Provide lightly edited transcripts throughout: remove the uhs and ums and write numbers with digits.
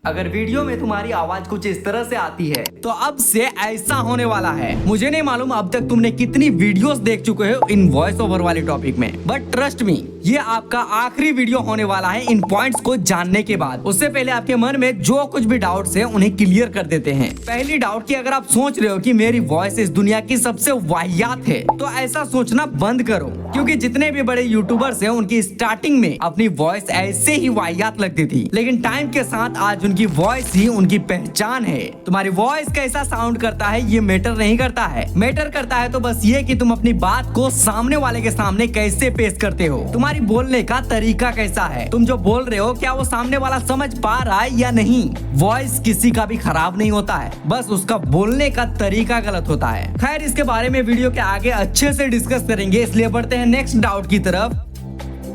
अगर वीडियो में तुम्हारी आवाज कुछ इस तरह से आती है तो अब से ऐसा होने वाला है। मुझे नहीं मालूम अब तक तुमने कितनी वीडियोस देख चुके हो इन वॉइस ओवर वाले टॉपिक में, बट ट्रस्ट मी ये आपका आखिरी वीडियो होने वाला है इन पॉइंट्स को जानने के बाद। उससे पहले आपके मन में जो कुछ भी डाउट्स है उन्हें क्लियर कर देते हैं। पहली डाउट कि अगर आप सोच रहे हो कि मेरी वॉइस इस दुनिया की सबसे वाहियात है तो ऐसा सोचना बंद करो, क्योंकि जितने भी बड़े यूट्यूबर्स हैं उनकी स्टार्टिंग में अपनी वॉइस ऐसे ही वाहियात लगती थी, लेकिन टाइम के साथ आज उनकी वॉइस ही उनकी पहचान है। तुम्हारी वॉइस कैसा साउंड करता है ये मैटर नहीं करता है, मैटर करता है तो बस ये कि तुम अपनी बात को सामने वाले के सामने कैसे पेश करते हो, तुम्हारी बोलने का तरीका कैसा है, तुम जो बोल रहे हो क्या वो सामने वाला समझ पा रहा है या नहीं। वॉइस किसी का भी खराब नहीं होता है, बस उसका बोलने का तरीका गलत होता है। खैर इसके बारे में वीडियो के आगे अच्छे से डिस्कस करेंगे, इसलिए बढ़ते हैं नेक्स्ट डाउट की तरफ।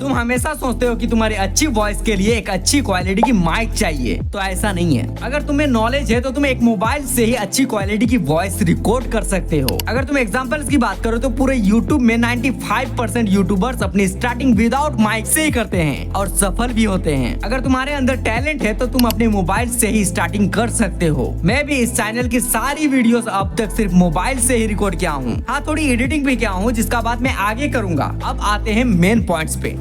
तुम हमेशा सोचते हो कि तुम्हारी अच्छी वॉइस के लिए एक अच्छी क्वालिटी की माइक चाहिए, तो ऐसा नहीं है। अगर तुम्हें नॉलेज है तो तुम एक मोबाइल से ही अच्छी क्वालिटी की वॉइस रिकॉर्ड कर सकते हो। अगर तुम एग्जांपल्स की बात करो तो पूरे यूट्यूब में 95% यूट्यूबर्स अपनी स्टार्टिंग विदाउट माइक से ही करते हैं और सफल भी होते हैं। अगर तुम्हारे अंदर टैलेंट है तो तुम अपने मोबाइल से ही स्टार्टिंग कर सकते हो। मैं भी इस चैनल की सारी वीडियोस अब तक सिर्फ मोबाइल से ही रिकॉर्ड किया हूँ। हाँ, थोड़ी एडिटिंग भी किया हूँ जिसका बात मैं आगे करूंगा। अब आते हैं मेन पॉइंट्स पे।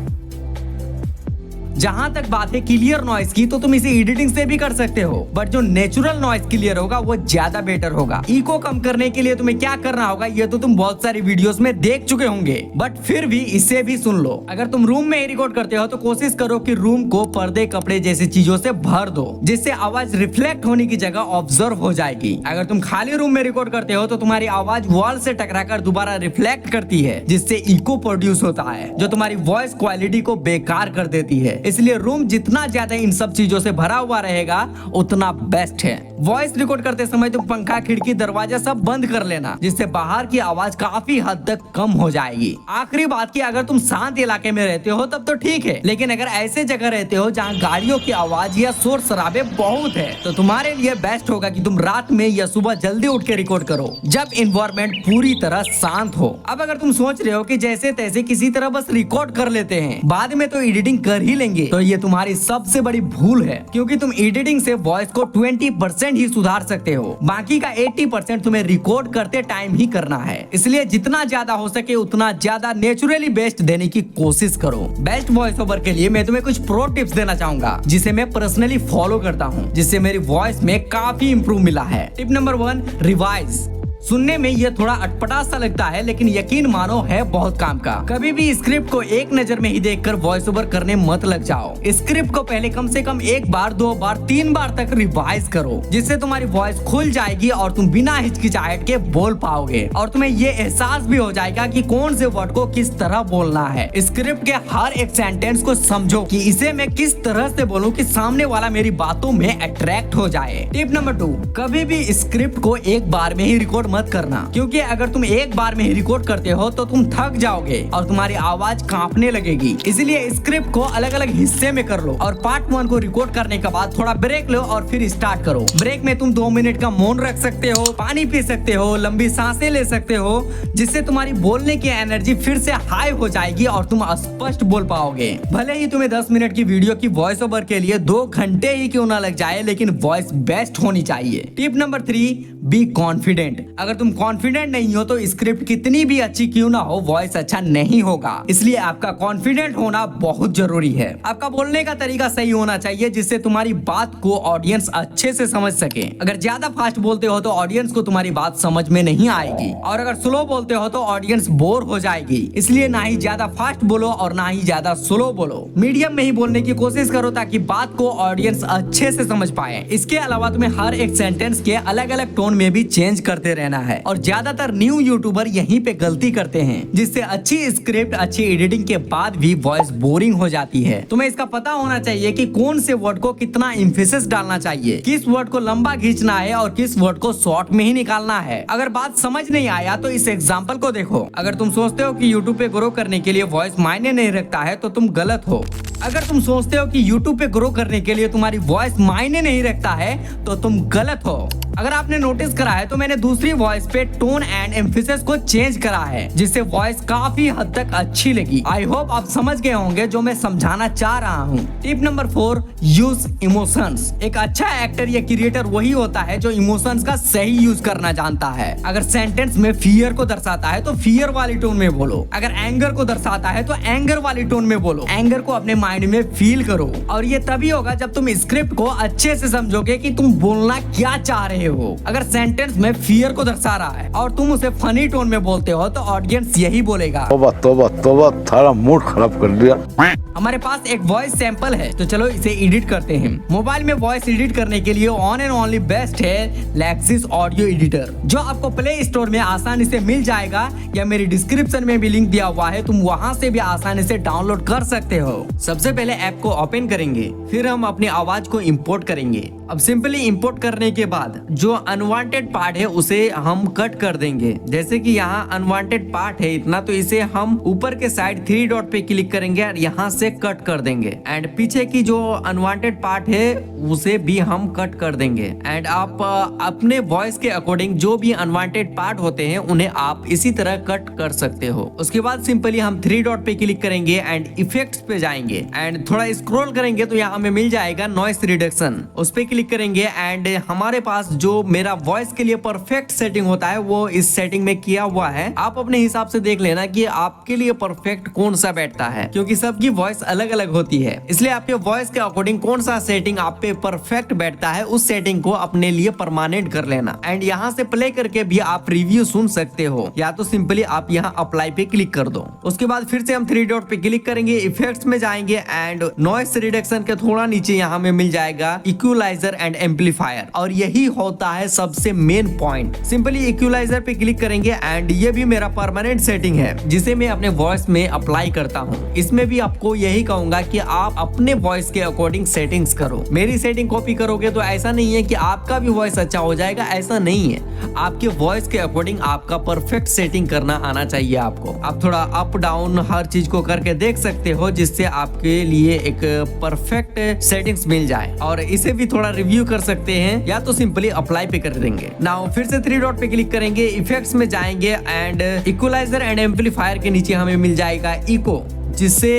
जहां तक बात है क्लियर नॉइस की, तो तुम इसे एडिटिंग से भी कर सकते हो, बट जो नेचुरल नॉइस क्लियर होगा वो ज्यादा बेटर होगा। इको कम करने के लिए तुम्हें क्या करना होगा ये तो तुम बहुत सारी वीडियोस में देख चुके होंगे, बट फिर भी इसे भी सुन लो। अगर तुम रूम में ही रिकॉर्ड करते हो तो कोशिश करो कि रूम को पर्दे कपड़े जैसी चीजों से भर दो, जिससे आवाज रिफ्लेक्ट होने की जगह ऑब्जर्व हो जाएगी। अगर तुम खाली रूम में रिकॉर्ड करते हो तो तुम्हारी आवाज वॉल से टकराकर दोबारा रिफ्लेक्ट करती है, जिससे इको प्रोड्यूस होता है जो तुम्हारी वॉइस क्वालिटी को बेकार कर देती है। इसलिए रूम जितना ज्यादा इन सब चीजों से भरा हुआ रहेगा उतना बेस्ट है। वॉइस रिकॉर्ड करते समय तुम पंखा खिड़की दरवाजा सब बंद कर लेना, जिससे बाहर की आवाज काफी हद तक कम हो जाएगी। आखिरी बात की, अगर तुम शांत इलाके में रहते हो तब तो ठीक है, लेकिन अगर ऐसे जगह रहते हो जहाँ गाड़ियों की आवाज या शोर शराबे बहुत है तो तुम्हारे लिए बेस्ट होगा कि तुम रात में या सुबह जल्दी उठ के रिकॉर्ड करो जब इन्वायरमेंट पूरी तरह शांत हो। अब अगर तुम सोच रहे हो कि जैसे तैसे किसी तरह बस रिकॉर्ड कर लेते हैं बाद में तो एडिटिंग कर ही लेंगे, तो ये तुम्हारी सबसे बड़ी भूल है, क्योंकि तुम एडिटिंग से वॉइस को 20% ही सुधार सकते हो, बाकी का 80% तुम्हें रिकॉर्ड करते टाइम ही करना है। इसलिए जितना ज्यादा हो सके उतना ज्यादा नेचुरली बेस्ट देने की कोशिश करो। बेस्ट वॉइस ओवर के लिए मैं तुम्हें कुछ प्रो टिप्स देना चाहूंगा जिसे मैं पर्सनली फॉलो करता हूँ, जिससे मेरी वॉइस में काफी इंप्रूव मिला है। Tip number 1, revise. सुनने में ये थोड़ा अटपटा सा लगता है, लेकिन यकीन मानो है बहुत काम का। कभी भी स्क्रिप्ट को एक नजर में ही देखकर वॉइस ओवर करने मत लग जाओ। स्क्रिप्ट को पहले कम से कम 1 बार 2 बार 3 बार तक रिवाइज करो, जिससे तुम्हारी वॉइस खुल जाएगी और तुम बिना हिचकिचाहट के बोल पाओगे, और तुम्हें ये एहसास भी हो जाएगा कि कौन से वर्ड को किस तरह बोलना है। स्क्रिप्ट के हर एक सेंटेंस को समझो कि इसे मैं किस तरह से बोलूं कि सामने वाला मेरी बातों में अट्रैक्ट हो जाए। टिप नंबर 2, कभी भी स्क्रिप्ट को एक बार में ही रिकॉर्ड मत करना, क्योंकि अगर तुम एक बार में ही रिकॉर्ड करते हो तो तुम थक जाओगे और तुम्हारी आवाज कांपने लगेगी। इसलिए स्क्रिप्ट को अलग अलग हिस्से में कर लो और पार्ट 1 को रिकॉर्ड करने के बाद थोड़ा ब्रेक लो और फिर स्टार्ट करो। ब्रेक में तुम 2 मिनट का मौन रख सकते हो, पानी पी सकते हो, लंबी सांसें ले सकते हो, जिससे तुम्हारी बोलने की एनर्जी फिर से हाई हो जाएगी और तुम स्पष्ट बोल पाओगे। भले ही तुम्हें 10 मिनट की वीडियो की वॉइस ओवर के लिए 2 घंटे ही क्यों ना लग जाए, लेकिन वॉइस बेस्ट होनी चाहिए। Tip number 3, be confident. अगर तुम कॉन्फिडेंट नहीं हो तो स्क्रिप्ट कितनी भी अच्छी क्यों ना हो वॉइस अच्छा नहीं होगा। इसलिए आपका कॉन्फिडेंट होना बहुत जरूरी है। आपका बोलने का तरीका सही होना चाहिए, जिससे तुम्हारी बात को ऑडियंस अच्छे से समझ सके। अगर ज्यादा फास्ट बोलते हो तो ऑडियंस को तुम्हारी बात समझ में नहीं आएगी, और अगर स्लो बोलते हो तो ऑडियंस बोर हो जाएगी। इसलिए ना ही ज्यादा फास्ट बोलो और ना ही ज्यादा स्लो बोलो, मीडियम में ही बोलने की कोशिश करो ताकि बात को ऑडियंस अच्छे से समझ पाए। इसके अलावा तुम्हें हर एक सेंटेंस के अलग अलग टोन में भी चेंज करते रहना है, और ज्यादातर न्यू यूट्यूबर यहीं पे गलती करते हैं, जिससे अच्छी स्क्रिप्ट अच्छी एडिटिंग के बाद भी वॉइस बोरिंग हो जाती है। तुम्हें इसका पता होना चाहिए कि कौन से वर्ड को कितना एम्फेसिस डालना चाहिए, किस वर्ड को लंबा खींचना है और किस वर्ड को शॉर्ट में ही निकालना है। अगर बात समझ नहीं आया तो इस एग्जाम्पल को देखो। अगर तुम सोचते हो कि यूट्यूब पे ग्रो करने के लिए वॉइस मायने नहीं रखता है तो तुम गलत हो। अगर तुम सोचते हो कि यूट्यूब पे ग्रो करने के लिए तुम्हारी वॉइस मायने नहीं रखता है तो तुम गलत हो। अगर आपने नोटिस करा है तो मैंने दूसरी वॉइस पे टोन एंड एम्फेसिस को चेंज करा है, जिससे वॉइस काफी हद तक अच्छी लगी। आई होप आप समझ गए होंगे जो मैं समझाना चाह रहा हूँ। Tip number 4, use emotions. एक अच्छा एक्टर या क्रिएटर वही होता है जो इमोशंस का सही यूज करना जानता है। अगर सेंटेंस में फियर को दर्शाता है तो फियर वाली टोन में बोलो, अगर एंगर को दर्शाता है तो एंगर वाली टोन में बोलो। एंगर को अपने माइंड में फील करो, और ये तभी होगा जब तुम स्क्रिप्ट को अच्छे से समझोगे कि तुम बोलना क्या चाह रहे हो। अगर सेंटेंस में फियर को दर्शा रहा है और तुम उसे फनी टोन में बोलते हो तो ऑडियंस यही बोलेगा, तोबा तोबा तोबा, थारा मूड खराब कर दिया। हमारे पास एक वॉइस सैंपल है, तो चलो इसे एडिट करते हैं। मोबाइल में वॉइस एडिट करने के लिए ऑन एंड ओनली बेस्ट है लेक्सिस ऑडियो एडिटर, जो आपको प्ले स्टोर में आसानी से मिल जाएगा या मेरी डिस्क्रिप्शन में भी लिंक दिया हुआ है, तुम वहां से भी आसानी से डाउनलोड कर सकते हो। सबसे पहले ऐप को ओपन करेंगे, फिर हम अपनी आवाज को इंपोर्ट करेंगे। अब सिंपली इंपोर्ट करने के बाद जो अनवांटेड पार्ट है उसे हम कट कर देंगे। जैसे कि यहाँ अनवांटेड पार्ट है इतना, तो इसे हम ऊपर के साइड 3 डॉट पे क्लिक करेंगे और यहाँ से कट कर देंगे। एंड पीछे की जो अनवांटेड पार्ट है उसे भी हम कट कर देंगे। एंड आप अपने वॉइस के अकॉर्डिंग जो भी अनवांटेड पार्ट होते हैं उन्हें आप इसी तरह कट कर सकते हो। उसके बाद सिंपली हम 3 डॉट पे क्लिक करेंगे एंड इफेक्ट्स पे जाएंगे एंड थोड़ा स्क्रॉल करेंगे तो यहाँ हमें मिल जाएगा नॉइस रिडक्शन। उस पे क्लिक करेंगे एंड हमारे पास जो मेरा वॉइस के लिए परफेक्ट सेटिंग होता है वो इस सेटिंग में किया हुआ है। आप अपने हिसाब से देख लेना कि आपके लिए परफेक्ट कौन सा बैठता है, क्योंकि सबकी वॉइस अलग अलग होती है। इसलिए आपके वॉइस के अकॉर्डिंग कौन सा सेटिंग आप पे परफेक्ट बैठता है उस सेटिंग को अपने लिए परमानेंट कर लेना। एंड यहाँ से प्ले करके भी आप रिव्यू सुन सकते हो, या तो सिंपली आप यहाँ अप्लाई पे क्लिक कर दो। उसके बाद फिर से हम 3 डॉट पे क्लिक करेंगे, इफेक्ट्स में जाएंगे एंड नॉइस रिडक्शन के थोड़ा नीचे यहाँ में मिल जाएगा इक्वलाइजर एंड एम्पलीफायर, और यही होता है सबसे मेन पॉइंट। सिंपली इक्वलाइजर पे क्लिक करेंगे एंड ये भी मेरा परमानेंट सेटिंग है जिसे मैं अपने वॉइस में अप्लाई करता हूँ। इसमें भी आपको यही कहूंगा कि आप अपने वॉइस के अकॉर्डिंग सेटिंग्स करो। मेरी सेटिंग कॉपी करोगे तो ऐसा नहीं है कि आपका भी वॉइस अच्छा हो जाएगा, ऐसा नहीं है। आपके वॉइस के अकॉर्डिंग आपका परफेक्ट सेटिंग करना आना चाहिए आपको। आप थोड़ा अप डाउन हर चीज को करके देख सकते हो जिससे आपके लिए एक परफेक्ट सेटिंग्स मिल जाए, और इसे भी थोड़ा रिव्यू कर सकते हैं या तो सिंपली अप्लाई पे कर देंगे। नाउ फिर से 3 डॉट पे क्लिक करेंगे, इफेक्ट्स में जाएंगे एंड इक्वलाइजर एंड एम्पलीफायर के नीचे हमें मिल जाएगा इको, जिससे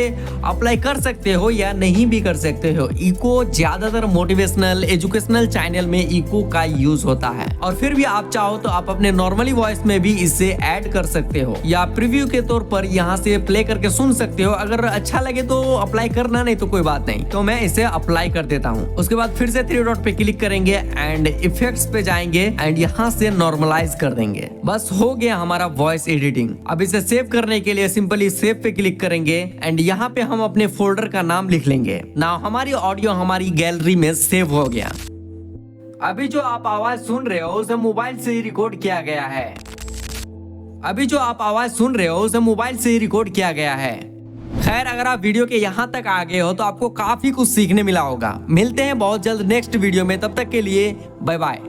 अप्लाई कर सकते हो या नहीं भी कर सकते हो। इको ज्यादातर मोटिवेशनल एजुकेशनल चैनल में इको का यूज होता है, और फिर भी आप चाहो तो आप अपने नॉर्मली वॉइस में भी इसे ऐड कर सकते हो या प्रीव्यू के तौर पर यहाँ से प्ले करके सुन सकते हो। अगर अच्छा लगे तो अप्लाई करना, नहीं तो कोई बात नहीं, तो मैं इसे अप्लाई कर देता हूँ। उसके बाद फिर से 3 डॉट पे क्लिक करेंगे एंड इफेक्ट्स पे जाएंगे एंड यहाँ से नॉर्मलाइज कर देंगे। बस हो गया हमारा वॉइस एडिटिंग। अब इसे सेव करने के लिए सिंपली सेव पे क्लिक करेंगे एंड यहाँ पे हम अपने फोल्डर का नाम लिख लेंगे। नाउ हमारी ऑडियो हमारी गैलरी में सेव हो गया। अभी जो आप आवाज सुन रहे हो उसे मोबाइल से ही रिकॉर्ड किया गया है। अभी जो आप आवाज सुन रहे हो उसे मोबाइल से ही रिकॉर्ड किया गया है। खैर, अगर आप वीडियो के यहाँ तक आ गए हो तो आपको काफी कुछ सीखने मिला होगा। मिलते हैं बहुत जल्द नेक्स्ट वीडियो में, तब तक के लिए बाय बाय।